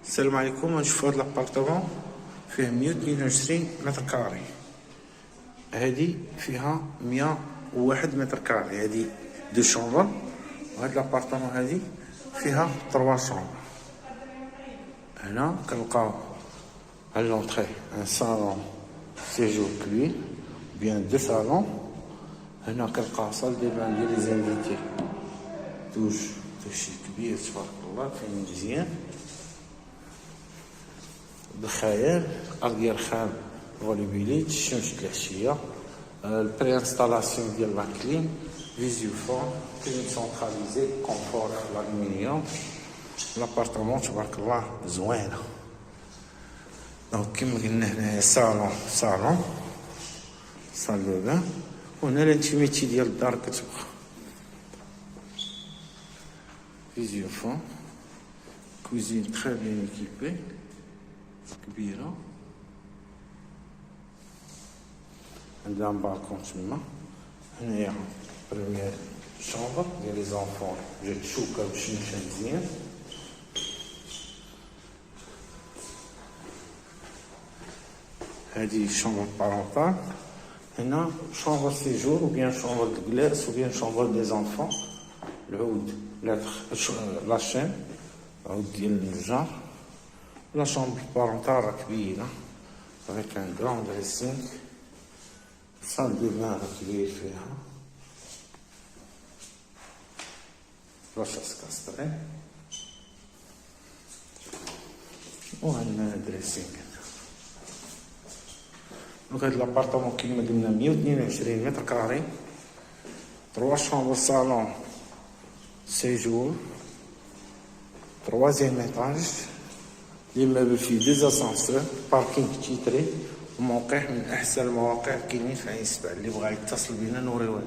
السلام عليكم. غنشوفو هاد لابارتمون فيه 122 متر كاري، هادي فيها 101 متر كاري، هادي دو شومبر، وهاد لابارتمون هادي فيها 3 شومبر. هنا كنلقاو على لونطري ان صالون سيجور كبير بيان دو صالون. هنا كنلقاو صال دو بان ديال لي زانفيتي، دوشي كبير تبارك الله، فين مزيان بخيال، ارضيه رخام فوليبيليت، الشمس د العشيه، البري انستالاسيون ديال لا كليم، فيزيو فون، كليم سونتراليزي، كونفور الالومنيوم. لابارتمون تبارك الله زوينه. دونك كيما قلنا هنايا صالون صال دو بان، وهنا الانتيميتي ديال الدار كتبقى. فيزيو فون، كوزين تري بيان ايكيبي كبيرة، عندها بالكون تما. هنايا بروميير شومبر ديال لي زونفون، جات شوكة وشمشة مزيان. هادي شومبر بارونتال. هنا شومبر سيجور وبيان شومبر دو كلاس وبيان شومبر دي زونفون. العود لاشين، عود ديال النجار. لا شومبر بارونتال راه كبيرة افيك ان كراند دريسينغ. صال دو بان كبير فيها، لاشاس كاستري، وعندنا دريسينغ. دونك هاد لابارتمون كيما قلنا 122 متر كاري، 3 شومبر صالون سيجور، 3e étage. ليمابل فيه 2 اسانسور، باركينغ تيتري، وموقع من احسن المواقع كاينين في عين سبع. اللي بغا يتصل بينا نوريوه.